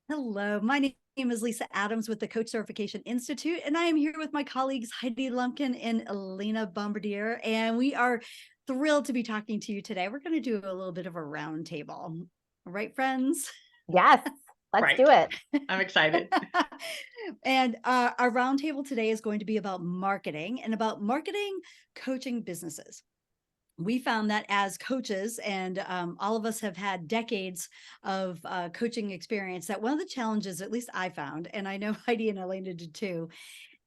Hello, my name is Lisa Adams with the Coach Certification Institute, and I am here with my colleagues Heidi Lumpkin and Elena Bombardier, and we are thrilled to be talking to you today. We're going to do a little bit of a roundtable. All right, friends? Yes, let's do Right. it. I'm excited. And our roundtable today is going to be about marketing and about marketing coaching businesses. We found that as coaches, and all of us have had decades of coaching experience, that one of the challenges, at least I found, and I know Heidi and Elena did too,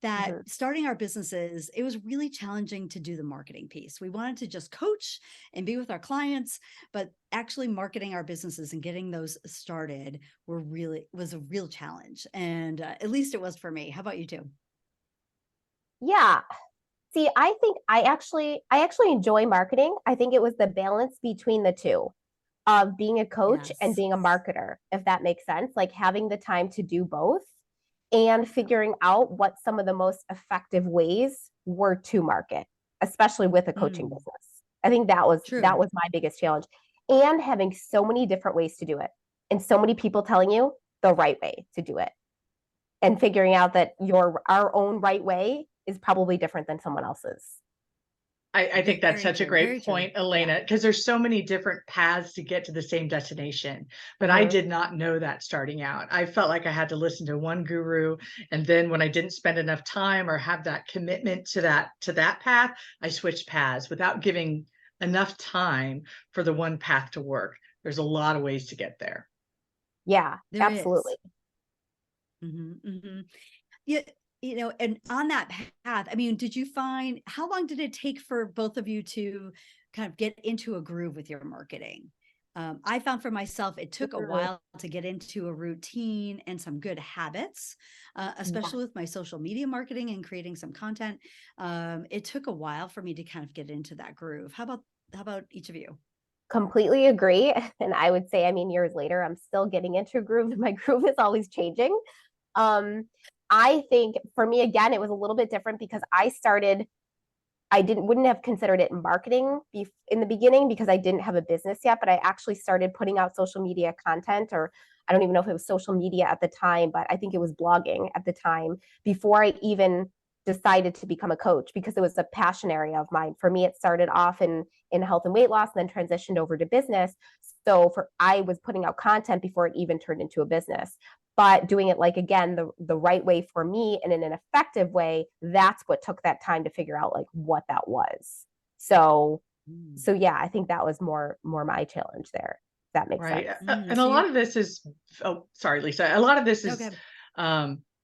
that starting our businesses, it was really challenging to do the marketing piece. We wanted to just coach and be with our clients, but actually marketing our businesses and getting those started was a real challenge. And at least it was for me. How about you two? Yeah. See, I think I actually enjoy marketing. I think it was the balance between the two of being a coach and Yes. being a marketer, if that makes sense. Like having the time to do both and figuring out what some of the most effective ways were to market, especially with a coaching business. I think that was True. my biggest challenge. And having so many different ways to do it and so many people telling you the right way to do it and figuring out that our own right way is probably different than someone else's. I think that's Very such a true. great Very true. point, Elena, because there's so many different paths to get to the same destination. But I Mhm. did not know that starting out. I felt like I had to listen to one guru, and then when I didn't spend enough time or have that commitment to that path, I switched paths without giving enough time for the one path to work. There's a lot of ways to get there. Yeah, There absolutely. is. Yeah, and on that path, I mean, did you find, how long did it take for both of you to kind of get into a groove with your marketing? I found for myself, it took a Mhm. while to get into a routine and some good habits, Yeah, especially with my social media marketing and creating some content. It took a while for me to kind of get into that groove. How about each of you? completely agree. And I would say, I mean, years later, I'm still getting into a groove. My groove is always changing. Um, I think for me, again, it was a little bit different because I wouldn't have considered it marketing in the beginning because I didn't have a business yet, but I actually started putting out social media content, or I don't even know if it was social media at the time, but I think it was blogging at the time before I even decided to become a coach because it was a passion area of mine. For me, it started off in health and weight loss and then transitioned over to business. So I was putting out content before it even turned into a business, but doing it like again the right way for me and in an effective way, that's what took that time to figure out like what that was. So Mm. so yeah, I think that was more my challenge there. If that makes Right. sense. And a So lot you, of this is, oh, sorry, Lisa. A lot of this is okay.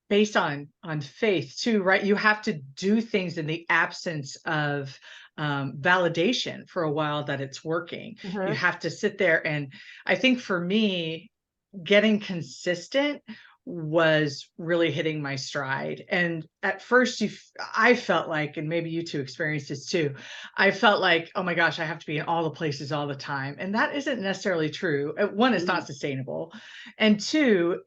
based on faith too, right? You have to do things in the absence of validation for a while that it's working. You Mm-hmm. have to sit there, and I think for me, getting consistent was really hitting my stride. And at first I felt like, and maybe you two experienced this too, I felt like, oh my gosh, I have to be in all the places all the time. And that isn't necessarily true. One, it's not sustainable. And two,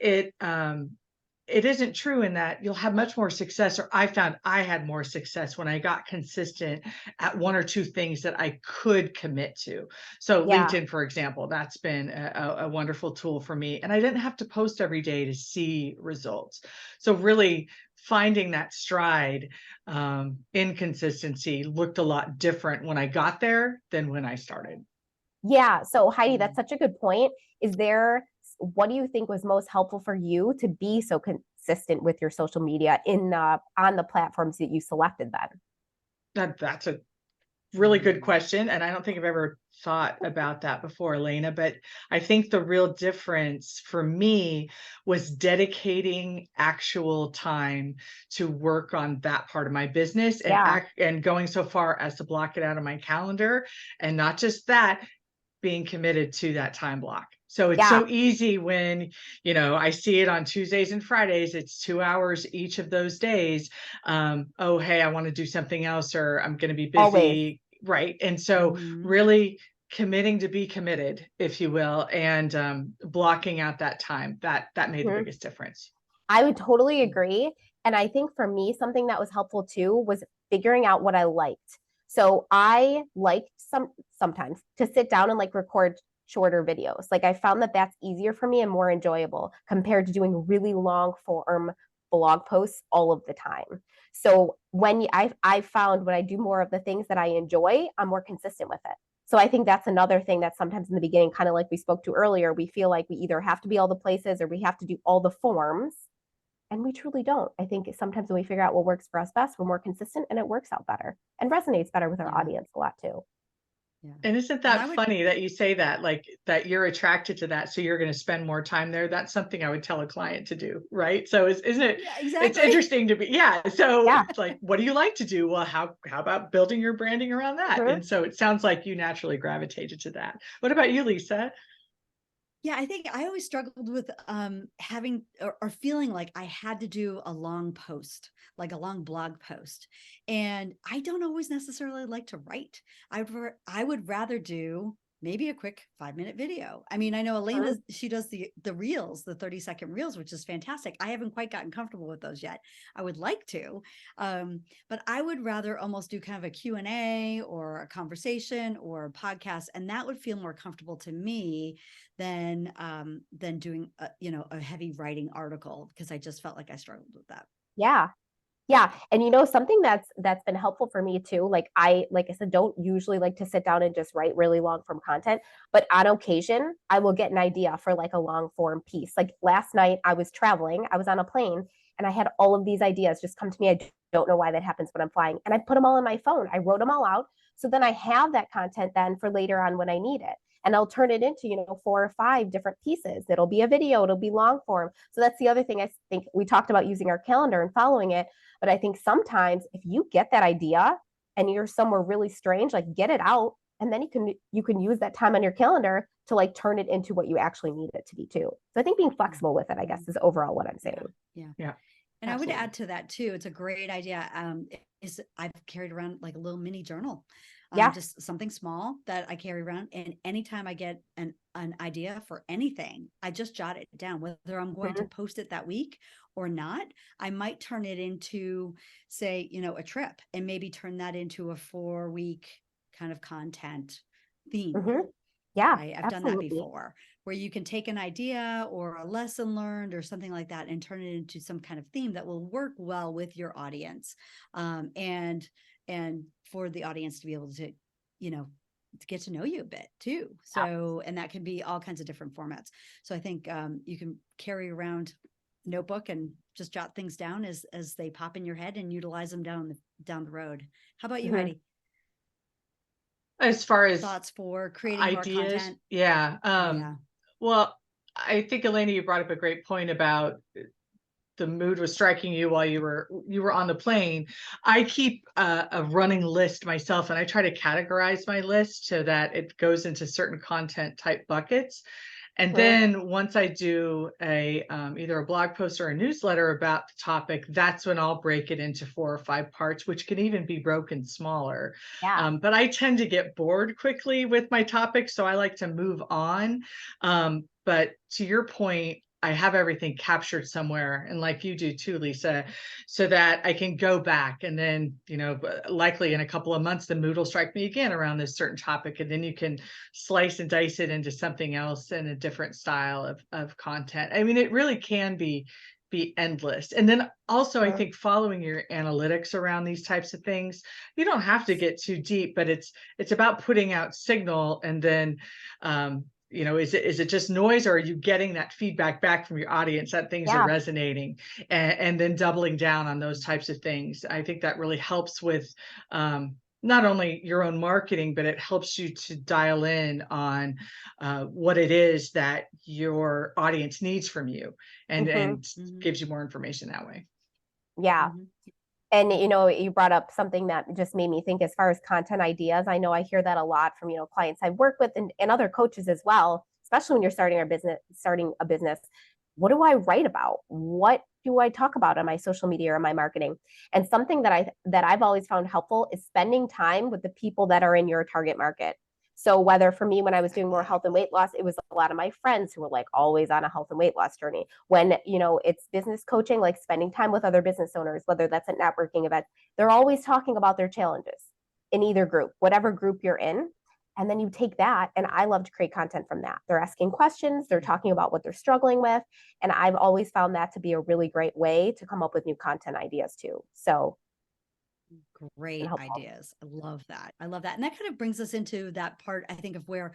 it isn't true in that you'll have much more success, or I found I had more success when I got consistent at one or two things that I could commit to. So Yeah. LinkedIn, for example, that's been a wonderful tool for me. And I didn't have to post every day to see results. So really finding that stride in consistency looked a lot different when I got there than when I started. Yeah. So Heidi, that's Mm. such a good point. What do you think was most helpful for you to be so consistent with your social media on the platforms that you selected then? That's a really good question. And I don't think I've ever thought about that before, Elena. But I think the real difference for me was dedicating actual time to work on that part of my business, Yeah. and going so far as to block it out of my calendar. And not just that, being committed to that time block. So it's Yeah. so easy when, I see it on Tuesdays and Fridays, it's 2 hours each of those days. Oh, hey, I want to do something else, or I'm going to be Always. busy. Right. And so Mhm. really committing to be committed, if you will, and blocking out that time, that made the Mhm. biggest difference. I would totally agree. And I think for me, something that was helpful too was figuring out what I liked. So I liked sometimes to sit down and like record shorter videos. Like I found that that's easier for me and more enjoyable compared to doing really long form blog posts all of the time. So I found when I do more of the things that I enjoy, I'm more consistent with it. So I think that's another thing that sometimes in the beginning, kind of like we spoke to earlier, we feel like we either have to be all the places or we have to do all the forms. And we truly don't. I think sometimes when we figure out what works for us best, we're more consistent and it works out better and resonates better with our Yeah. audience a lot too. Yeah. And isn't And that funny that you say that, like that you're attracted to that, so you're going to spend more time there? That's something I would tell a client to do, right? So isn't it? Yeah, It's exactly. interesting to be, yeah. So Yeah. it's like, what do you like to do? Well, how about building your branding around that? Mhm. And so it sounds like you naturally gravitated to that. What about you, Lisa? Yeah, I think I always struggled with having or feeling like I had to do a long post, like a long blog post. And I don't always necessarily like to write. I would rather do maybe a quick 5-minute video. I mean, I know Elena, Mhm. she does the reels, the 30-second reels, which is fantastic. I haven't quite gotten comfortable with those yet. I would like to. But I would rather almost do kind of a Q&A or a conversation or a podcast, and that would feel more comfortable to me than doing a heavy writing article, because I just felt like I struggled with that. Yeah. Yeah. And something that's been helpful for me too, like I said, don't usually like to sit down and just write really long form content, but on occasion I will get an idea for like a long form piece. Like last night I was traveling, I was on a plane and I had all of these ideas just come to me. I don't know why that happens when I'm flying. And I put them all in my phone. I wrote them all out. So then I have that content then for later on when I need it. And I'll turn it into, 4 or 5 different pieces. It'll be a video, it'll be long form. So that's the other thing. I think we talked about using our calendar and following it. But I think sometimes if you get that idea and you're somewhere really strange, like get it out, and then you can use that time on your calendar to like turn it into what you actually need it to be too. So I think being flexible with it, I guess, is overall what I'm saying. Yeah. And Absolutely. I would add to that too. It's a great idea. Is I've carried around like a little mini journal, Yeah. just something small that I carry around. And anytime I get an idea for anything, I just jot it down, whether I'm going to post it that week or not. I might turn it into, say, a trip, and maybe turn that into a 4-week kind of content theme. Mm-hmm. Yeah, Right? I've done that before, where you can take an idea or a lesson learned or something like that and turn it into some kind of theme that will work well with your audience, and for the audience to be able to, to get to know you a bit too. So, and that can be all kinds of different formats. So I think you can carry around a notebook and just jot things down as they pop in your head and utilize them down the road. How about you, Heidi? As far as Thoughts for creating ideas, more content? yeah. Well, I think, Elena, you brought up a great point about the mood was striking you while you were on the plane. I keep a running list myself, and I try to categorize my list so that it goes into certain content type buckets. And then once I do either a blog post or a newsletter about the topic, that's when I'll break it into 4 or 5 parts, which can even be broken smaller. Yeah. But I tend to get bored quickly with my topics, so I like to move on. But to your point, I have everything captured somewhere, and like you do too, Lisa, so that I can go back and then, likely in a couple of months, the mood will strike me again around this certain topic. And then you can slice and dice it into something else in a different style of content. I mean, it really can be endless. And then also, I think following your analytics around these types of things, you don't have to get too deep, but it's about putting out signal. And then, is it just noise, or are you getting that feedback back from your audience that things are resonating, and then doubling down on those types of things? I think that really helps with not only your own marketing, but it helps you to dial in on what it is that your audience needs from you, and gives you more information that way. Yeah. And, you brought up something that just made me think as far as content ideas. I know I hear that a lot from, clients I work with and other coaches as well, especially when you're starting a business. What do I write about? What do I talk about on my social media or my marketing? And something that I've always found helpful is spending time with the people that are in your target market. So whether for me, when I was doing more health and weight loss, it was a lot of my friends who were like always on a health and weight loss journey. When, it's business coaching, like spending time with other business owners, whether that's at networking events, they're always talking about their challenges in either group, whatever group you're in. And then you take that, and I love to create content from that. They're asking questions, they're talking about what they're struggling with. And I've always found that to be a really great way to come up with new content ideas too. So, Great ideas. I love that. I love that. And that kind of brings us into that part, I think, of where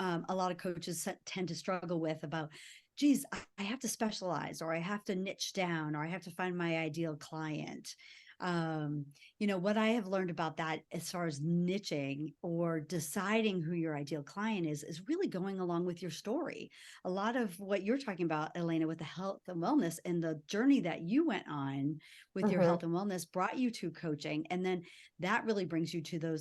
a lot of coaches tend to struggle with about, geez, I have to specialize, or I have to niche down, or I have to find my ideal client. What I have learned about that as far as niching or deciding who your ideal client is really going along with your story. A lot of what you're talking about, Elena, with the health and wellness and the journey that you went on with your health and wellness brought you to coaching. And then that really brings you to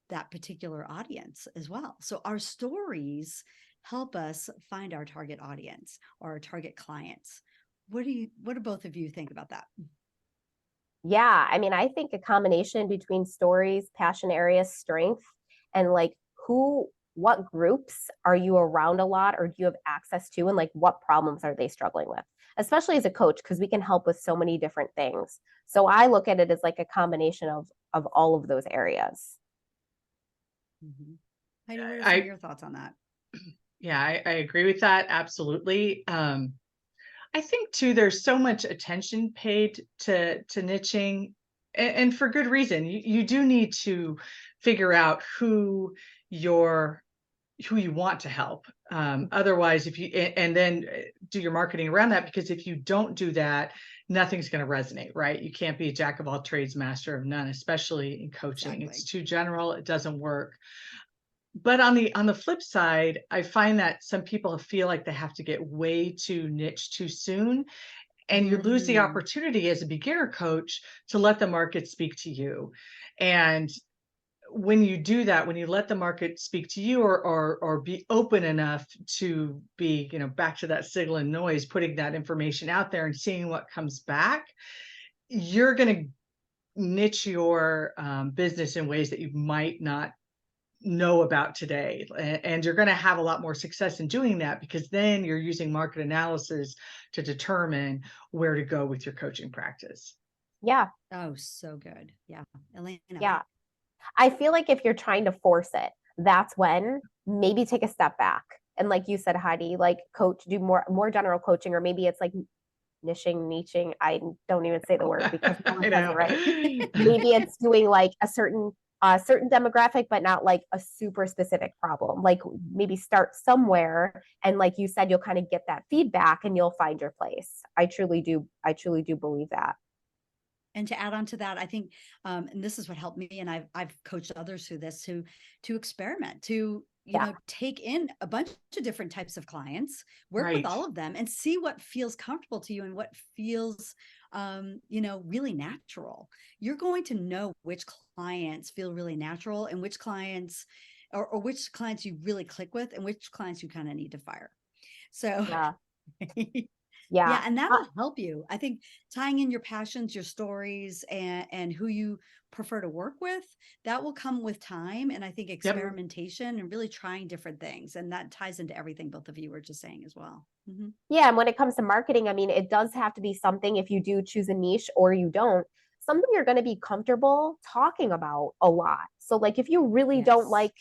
that particular audience as well. So our stories help us find our target audience or our target clients. What do both of you think about that? Yeah, I mean, I think a combination between stories, passion areas, strength, and like what groups are you around a lot, or do you have access to, and like what problems are they struggling with? Especially as a coach, because we can help with so many different things. So I look at it as like a combination of all of those areas. Mm-hmm. Heidi, what are some of your thoughts on that? Yeah, I agree with that. Absolutely. I think too, there's so much attention paid to niching, and for good reason. You do need to figure out who you want to help. Otherwise, if you and then do your marketing around that, because if you don't do that, nothing's going to resonate, right? You can't be a jack of all trades, master of none, especially in coaching. Exactly. It's too general. It doesn't work. But on the flip side, I find that some people feel like they have to get way too niche too soon, and you lose the opportunity as a beginner coach to let the market speak to you. And when you do that, when you let the market speak to you, or be open enough to be, back to that signal and noise, putting that information out there and seeing what comes back, you're going to niche your business in ways that you might not know about today, and you're going to have a lot more success in doing that, because then you're using market analysis to determine where to go with your coaching practice. Yeah. Oh, so good. Yeah. Elena. Yeah. I feel like if you're trying to force it, that's when maybe take a step back. And like you said, Heidi, like do more general coaching, or maybe it's like niching. I don't even say the word because no one says it right. Maybe it's doing like a certain demographic, but not like a super specific problem. Like maybe start somewhere, and like you said, you'll kind of get that feedback and you'll find your place. I truly do believe that. And to add on to that, I think, and this is what helped me, and I've coached others through this, to experiment, to take in a bunch of different types of clients, work with all of them, and see what feels comfortable to you and what feels, really natural. You're going to know which clients feel really natural, and which clients, or which clients you really click with, and which clients you kind of need to fire. So. Yeah. Yeah, and that'll help you. I think tying in your passions, your stories, and who you prefer to work with, that will come with time. And I think experimentation and really trying different things. And that ties into everything both of you were just saying as well. Mm-hmm. Yeah, and when it comes to marketing, I mean, it does have to be something, if you do choose a niche or you don't, something you're going to be comfortable talking about a lot. So like if you really don't like,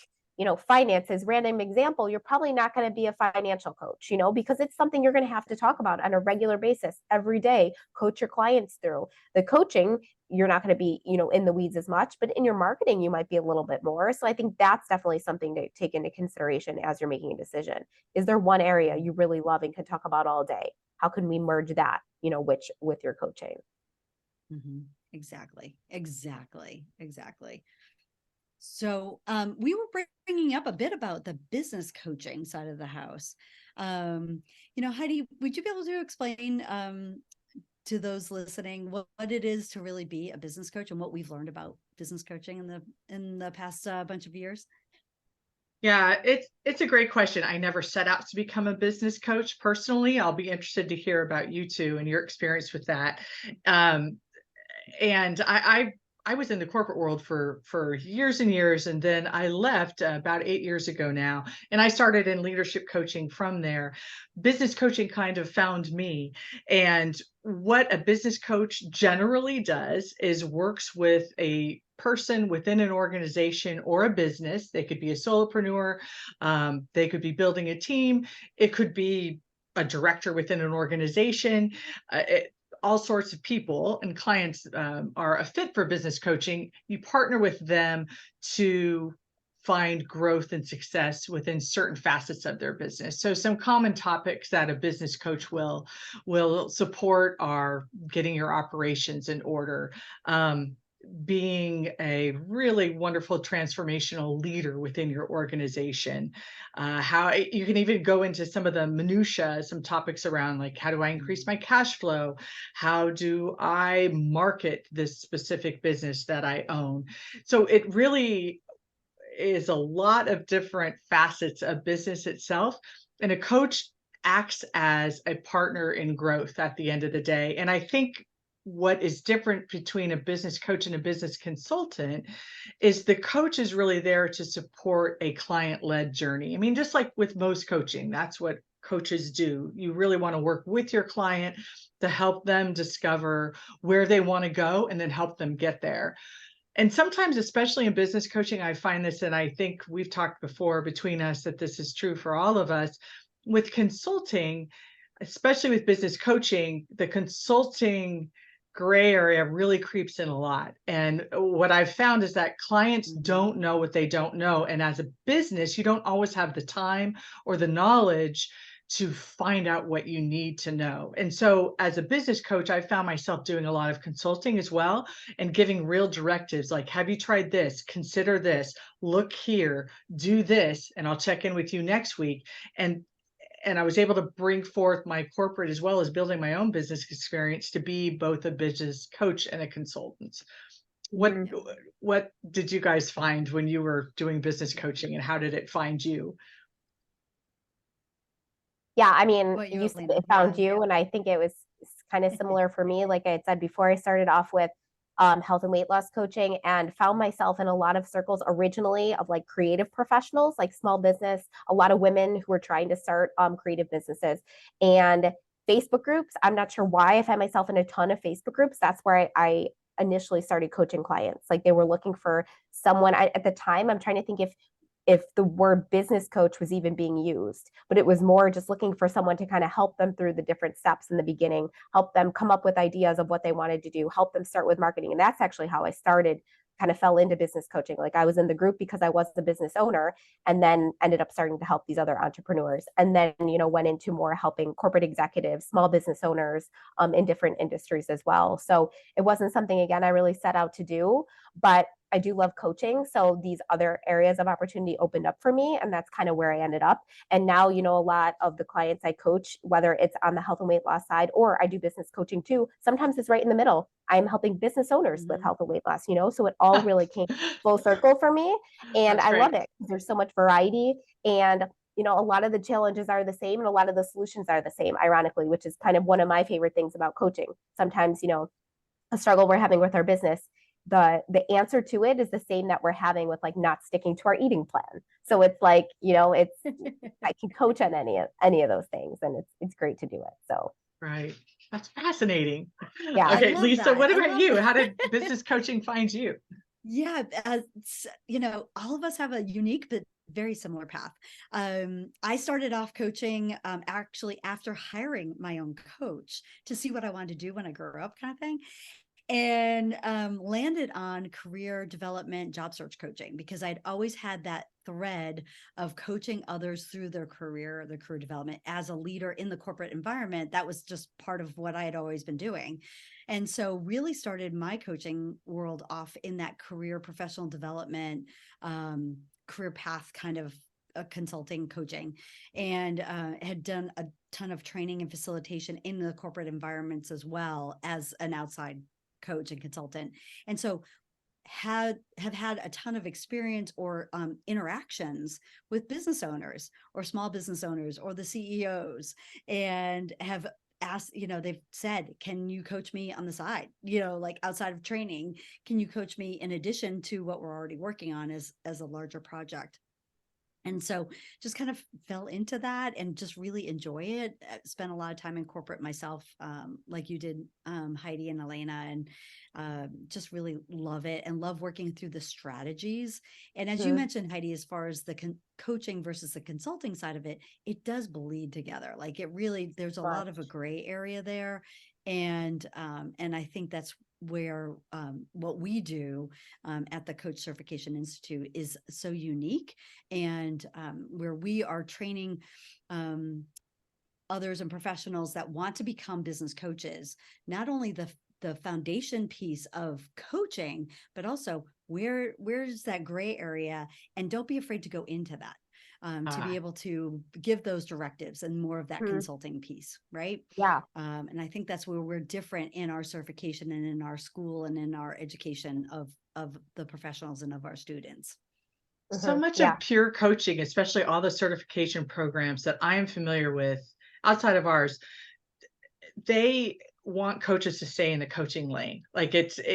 finances, random example, you're probably not going to be a financial coach, because it's something you're going to have to talk about on a regular basis every day, coach your clients through. The coaching, you're not going to be, in the weeds as much, but in your marketing, you might be a little bit more. So I think that's definitely something to take into consideration as you're making a decision. Is there one area you really love and can talk about all day? How can we merge that, with your coaching? Mm-hmm. Exactly. So we were bringing up a bit about the business coaching side of the house. Heidi, would you be able to explain to those listening what it is to really be a business coach, and what we've learned about business coaching in the past bunch of years? Yeah, it's a great question. I never set out to become a business coach personally. I'll be interested to hear about you two and your experience with that. And I was in the corporate world for years and years, and then I left about 8 years ago now, and I started in leadership coaching from there. Business coaching kind of found me, and what a business coach generally does is works with a person within an organization or a business. They could be a solopreneur, they could be building a team, it could be a director within an organization. All sorts of people and clients are a fit for business coaching. You partner with them to find growth and success within certain facets of their business. So some common topics that a business coach will support are getting your operations in order, being a really wonderful transformational leader within your organization. How you can even go into some of the minutia, some topics around like, how do I increase my cash flow? How do I market this specific business that I own? So it really is a lot of different facets of business itself. And a coach acts as a partner in growth at the end of the day. And I think what is different between a business coach and a business consultant is the coach is really there to support a client-led journey. I mean, just like with most coaching, that's what coaches do. You really want to work with your client to help them discover where they want to go and then help them get there. And sometimes, especially in business coaching, I find this, and I think we've talked before between us that this is true for all of us. With consulting, especially with business coaching, the consulting gray area really creeps in a lot. And what I've found is that clients don't know what they don't know. And as a business, you don't always have the time or the knowledge to find out what you need to know. And so as a business coach, I found myself doing a lot of consulting as well and giving real directives like, have you tried this? Consider this, look here, do this, and I'll check in with you next week. And I was able to bring forth my corporate as well as building my own business experience to be both a business coach and a consultant. What Mhm. what did you guys find when you were doing business coaching, and how did it find you? Yeah, I mean, What you, you said Elena? it found Yeah. you, and I think it was kind of similar for me. Like I had said before, I started off with health and weight loss coaching and found myself in a lot of circles originally of like creative professionals, like small business, a lot of women who were trying to start creative businesses and Facebook groups. I'm not sure why I found myself in a ton of Facebook groups. That's where I initially started coaching clients. Like they were looking for someone at the time. I'm trying to think if the word business coach was even being used, but it was more just looking for someone to kind of help them through the different steps in the beginning, help them come up with ideas of what they wanted to do, help them start with marketing. And that's actually how I started, kind of fell into business coaching. Like I was in the group because I was the business owner and then ended up starting to help these other entrepreneurs. And then, went into more helping corporate executives, small business owners in different industries as well. So it wasn't something, again, I really set out to do, but I do love coaching. So these other areas of opportunity opened up for me. And that's kind of where I ended up. And now, a lot of the clients I coach, whether it's on the health and weight loss side or I do business coaching too, sometimes it's right in the middle. I'm helping business owners with health and weight loss, So it all really came full circle for me. And That's I love great. it because there's so much variety. And a lot of the challenges are the same and a lot of the solutions are the same, ironically, which is kind of one of my favorite things about coaching. Sometimes, a struggle we're having with our business, the answer to it is the same that we're having with like not sticking to our eating plan. So it's like, it's I can coach on any of those things and it's great to do it. So Right. That's fascinating. yeah. I Okay, love Lisa, that. what I about love you? How that. did business coaching find you? Yeah, all of us have a unique but very similar path. I started off coaching actually after hiring my own coach to see what I wanted to do when I grew up, kind of thing. And landed on career development, job search coaching, because I'd always had that thread of coaching others through their career development as a leader in the corporate environment. That was just part of what I had always been doing. And so really started my coaching world off in that career professional development, career path kind of consulting coaching, and had done a ton of training and facilitation in the corporate environments as well as an outside coach and consultant. And so have had a ton of experience or interactions with business owners or small business owners or the CEOs, and have asked, they've said, can you coach me on the side, like outside of training, can you coach me in addition to what we're already working on as a larger project? And so just kind of fell into that and just really enjoy it. Spent a lot of time in corporate myself, like you did, Heidi and Elena, and just really love it and love working through the strategies. And as you mentioned, Heidi, as far as the coaching versus the consulting side of it, it does bleed together. Like it really, there's a lot of a gray area there. And I think that's where what we do at the Coach Certification Institute is so unique, and where we are training others and professionals that want to become business coaches, not only the foundation piece of coaching, but also where's that gray area, and don't be afraid to go into that. To be able to give those directives and more of that consulting piece, right? Yeah. And I think that's where we're different in our certification and in our school and in our education of the professionals and of our students. So much of pure coaching, especially all the certification programs that I am familiar with outside of ours, they want coaches to stay in the coaching lane. Like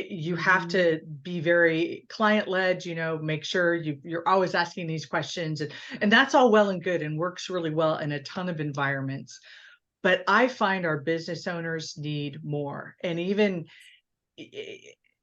you have to be very client led, make sure you're always asking these questions, and that's all well and good and works really well in a ton of environments. But I find our business owners need more. And even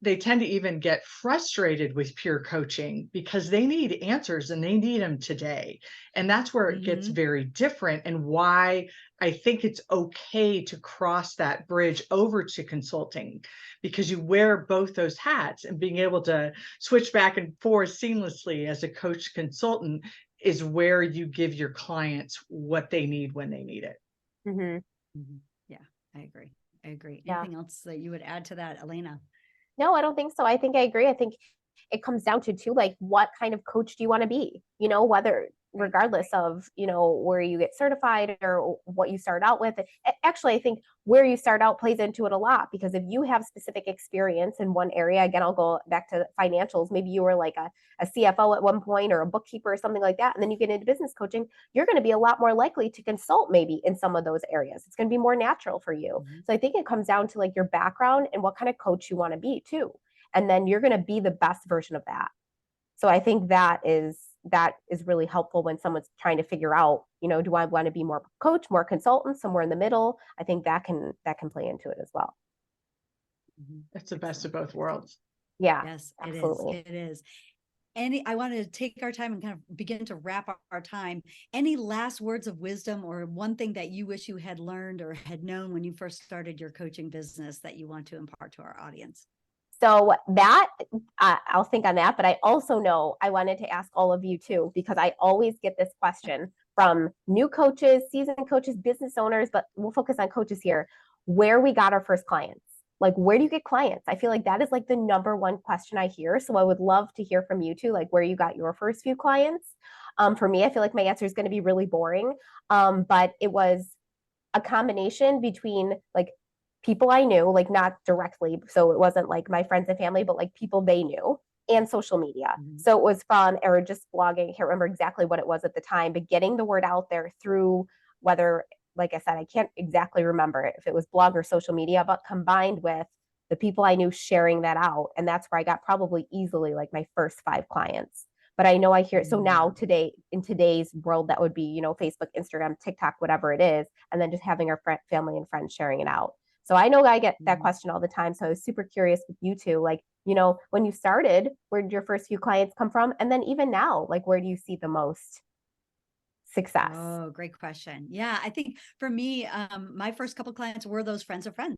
they tend to even get frustrated with pure coaching because they need answers and they need them today. And that's where it gets very different, and why I think it's okay to cross that bridge over to consulting, because you wear both those hats, and being able to switch back and forth seamlessly as a coach consultant is where you give your clients what they need when they need it. Yeah, I agree. Yeah. Anything else that you would add to that, Elena? No, I don't think so. I think I agree. I think it comes down to too, like, what kind of coach do you want to be? Whether regardless of, where you get certified or what you start out with. Actually, I think where you start out plays into it a lot, because if you have specific experience in one area, again, I'll go back to financials. Maybe you were like a CFO at one point, or a bookkeeper or something like that. And then you get into business coaching, you're going to be a lot more likely to consult maybe in some of those areas. It's going to be more natural for you. So I think it comes down to like your background and what kind of coach you want to be too. And then you're going to be the best version of that. So I think that is really helpful when someone's trying to figure out, do I want to be more coach, more consultant, somewhere in the middle? I think that can play into it as well. That's the best of both worlds. Yeah. Yes, absolutely. It is. I want to take our time and kind of begin to wrap up our time. Any last words of wisdom, or one thing that you wish you had learned or had known when you first started your coaching business that you want to impart to our audience? So that I'll think on that, but I also know I wanted to ask all of you too, because I always get this question from new coaches, seasoned coaches, business owners, but we'll focus on coaches here, where we got our first clients. Like, where do you get clients? I feel like that is like the number one question I hear. So I would love to hear from you too, like where you got your first few clients. For me, I feel like my answer is going to be really boring. But it was a combination between like people I knew, like not directly. So it wasn't like my friends and family, but like people they knew, and social media. So it was from, or just blogging. I can't remember exactly what it was at the time, but getting the word out there through, whether, like I said, I can't exactly remember if it was blog or social media, but combined with the people I knew sharing that out. And that's where I got probably easily like my first 5 clients. But I know I hear, so now today, in today's world, that would be, Facebook, Instagram, TikTok, whatever it is, and then just having our family and friends sharing it out. So I know I get that question all the time. So I was super curious with you two, like, when you started, where did your first few clients come from? And then even now, like, where do you see the most success? Oh, great question. Yeah, I think for me, my first couple of clients were those friends of friends.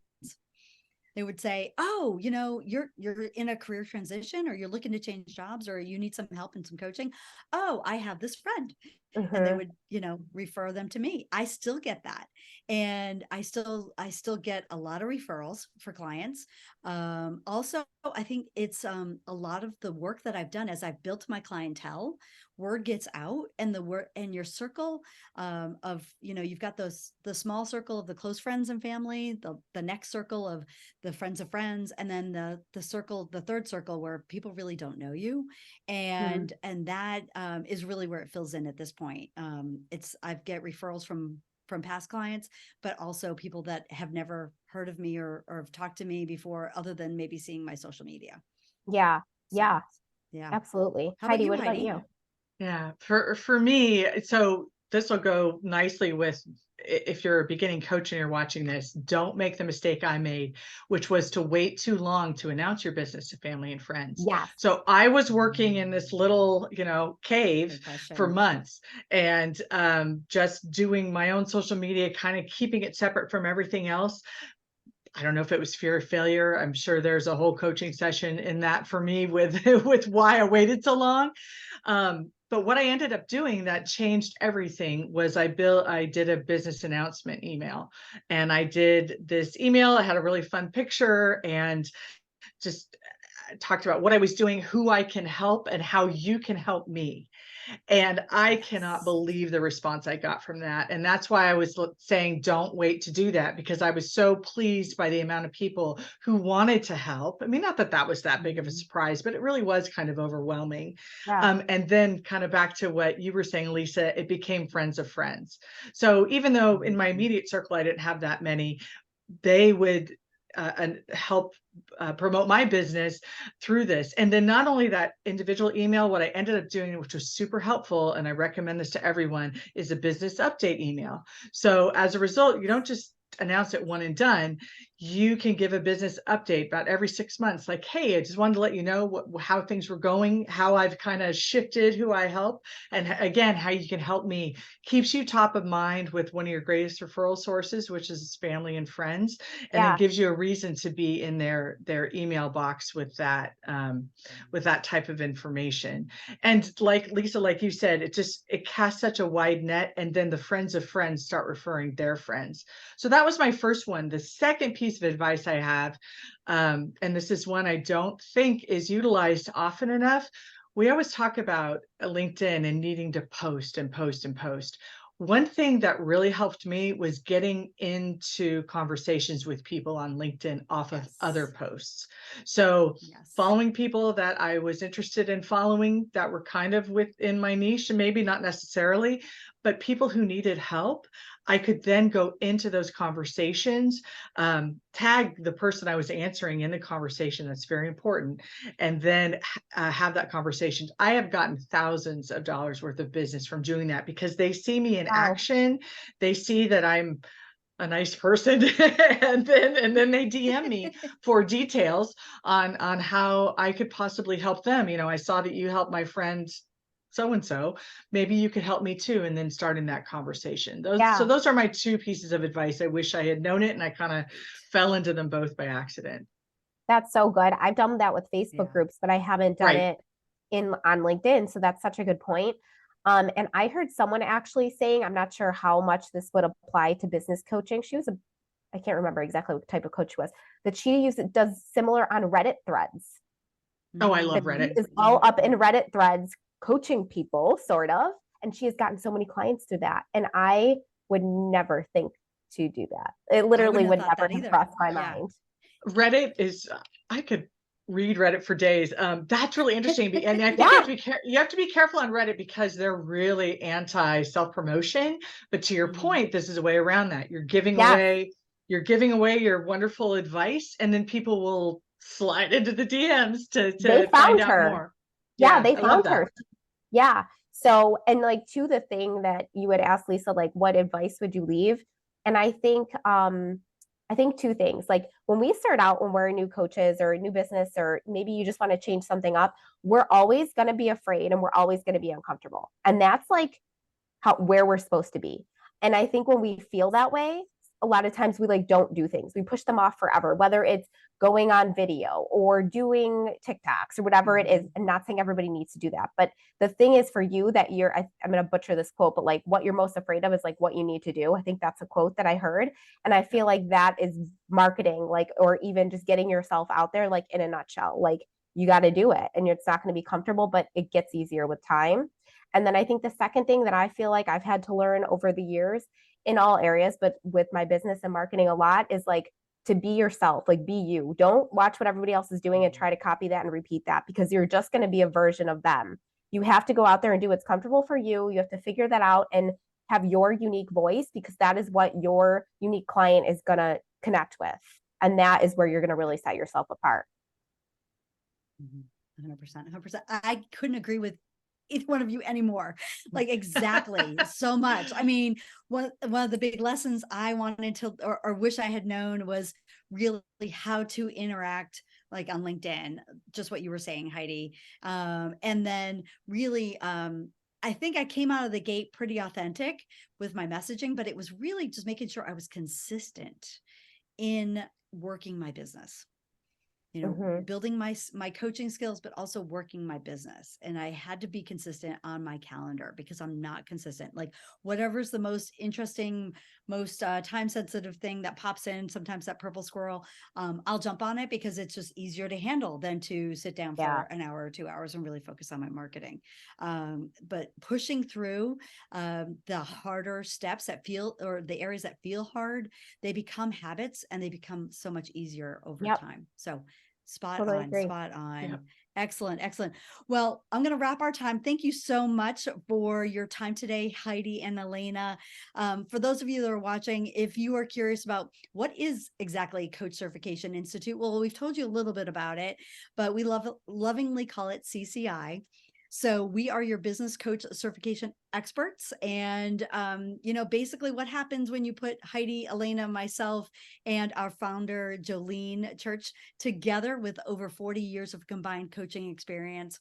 They would say, "Oh, you're in a career transition, or you're looking to change jobs, or you need some help and some coaching. Oh, I have this friend." And they would, refer them to me. I still get that. And I still get a lot of referrals for clients. Also, I think it's a lot of the work that I've done as I've built my clientele, word gets out, and the word and your circle of, you've got the small circle of the close friends and family, the next circle of the friends of friends, and then the third circle where people really don't know you. And that is really where it fills in at this point. I get referrals from from past clients, but also people that have never heard of me or have talked to me before, other than maybe seeing my social media. Yeah. So, Yeah. yeah. Absolutely. How about Heidi, you, what about Heidi? you? Yeah, for me, so this will go nicely with if you're a beginning coach and you're watching this, don't make the mistake I made, which was to wait too long to announce your business to family and friends. Yes. So I was working in this little, cave Good question. for months, and just doing my own social media, kind of keeping it separate from everything else. I don't know if it was fear of failure. I'm sure there's a whole coaching session in that for me with with why I waited so long. But what I ended up doing that changed everything was I did a business announcement email, and I did this email. I had a really fun picture and just talked about what I was doing, who I can help, and how you can help me. And I cannot believe the response I got from that. And that's why I was saying, don't wait to do that, because I was so pleased by the amount of people who wanted to help. I mean, not that that was that big of a surprise, but it really was kind of overwhelming. Yeah. And then kind of back to what you were saying, Lisa, it became friends of friends. So even though in my immediate circle, I didn't have that many, they would and help promote my business through this. And then not only that individual email, what I ended up doing, which was super helpful, and I recommend this to everyone, is a business update email. So as a result, you don't just announce it one and done. You can give a business update about every 6 months, like, hey, I just wanted to let you know how things were going, how I've kind of shifted who I help, and again, how you can help me. Keeps you top of mind with one of your greatest referral sources, which is family and friends, and then Yeah. gives you a reason to be in their email box with that type of information. And like Lisa, like you said, it casts such a wide net, and then the friends of friends start referring their friends. So that was my first one. The second piece of advice I have, and this is one I don't think is utilized often enough. We always talk about LinkedIn and needing to post and post and post. One thing that really helped me was getting into conversations with people on LinkedIn off of other posts. So following people that I was interested in following that were kind of within my niche, and maybe not necessarily, but people who needed help. I could then go into those conversations, tag the person I was answering in the conversation. That's very important. And then have that conversation. I have gotten thousands of dollars worth of business from doing that, because they see me in action. They see that I'm a nice person, and then they DM me for details on how I could possibly help them. I saw that you helped my friend so and so, maybe you could help me too, and then starting that conversation. Those are my two pieces of advice. I wish I had known it, and I kind of fell into them both by accident. That's so good. I've done that with Facebook groups, but I haven't done it on LinkedIn. So that's such a good point. And I heard someone actually saying, I'm not sure how much this would apply to business coaching. I can't remember exactly what type of coach she was, that does similar on Reddit threads. Oh, I love Reddit. She is all up in Reddit threads, coaching people, sort of. And she has gotten so many clients through that. And I would never think to do that. It literally would never have crossed my mind. Reddit is, I could read Reddit for days. That's really interesting. And I think you have to be careful on Reddit, because they're really anti self-promotion. But to your point, this is a way around that. You're giving away your wonderful advice, and then people will slide into the DMs to find out more. Yeah, they found her. Yeah. So, and like to the thing that you would ask Lisa, like, what advice would you leave? And I think two things. Like when we start out, when we're new coaches or a new business, or maybe you just want to change something up, we're always going to be afraid, and we're always going to be uncomfortable. And that's like where we're supposed to be. And I think when we feel that way, a lot of times we don't do things. We push them off forever, whether it's going on video or doing TikToks or whatever it is. And not saying everybody needs to do that. But the thing is for you that I'm going to butcher this quote, but like what you're most afraid of is like what you need to do. I think that's a quote that I heard. And I feel like that is marketing, or even just getting yourself out there, like in a nutshell, like you got to do it, and it's not going to be comfortable, but it gets easier with time. And then I think the second thing that I feel like I've had to learn over the years in all areas, but with my business and marketing a lot, is like to be yourself, like be you. Don't watch what everybody else is doing and try to copy that and repeat that, because you're just going to be a version of them. You have to go out there and do what's comfortable for you. You have to figure that out. And have your unique voice, because that is what your unique client is going to connect with. And that is where you're going to really set yourself apart. 100%, 100%. I couldn't agree with either one of you anymore. Like, exactly. So much. I mean, one of the big lessons I wanted to, or wish I had known, was really how to interact, like on LinkedIn, just what you were saying, Heidi. And then really, I think I came out of the gate pretty authentic with my messaging, but it was really just making sure I was consistent in working my business, building my coaching skills, but also working my business. And I had to be consistent on my calendar, because I'm not consistent. Like, whatever's the most interesting, most time sensitive thing that pops in, sometimes that purple squirrel, I'll jump on it, because it's just easier to handle than to sit down for an hour or 2 hours and really focus on my marketing. But pushing through the harder steps that feel, or the areas that feel hard, they become habits, and they become so much easier over time. So spot on. Yep. Excellent. Excellent. Well, I'm going to wrap our time. Thank you so much for your time today, Heidi and Elena. For those of you that are watching, if you are curious about what is exactly Coach Certification Institute, well, we've told you a little bit about it, but we lovingly call it CCI. So we are your business coach certification experts. And, basically what happens when you put Heidi, Elena, myself, and our founder, Jolene Church, together with over 40 years of combined coaching experience,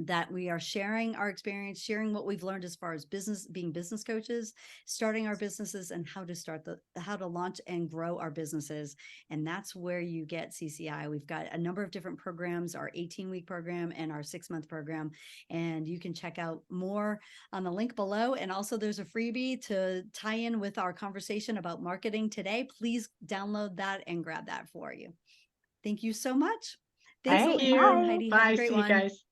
that we are sharing our experience, sharing what we've learned as far as being business coaches, starting our businesses, and how to launch and grow our businesses. And that's where you get CCI. We've got a number of different programs, our 18-week program and our 6-month program. And you can check out more on the link below. And also there's a freebie to tie in with our conversation about marketing today. Please download that and grab that for you. Thanks, Thank Elena you. and Heidi. Have a Bye. great See you one. guys.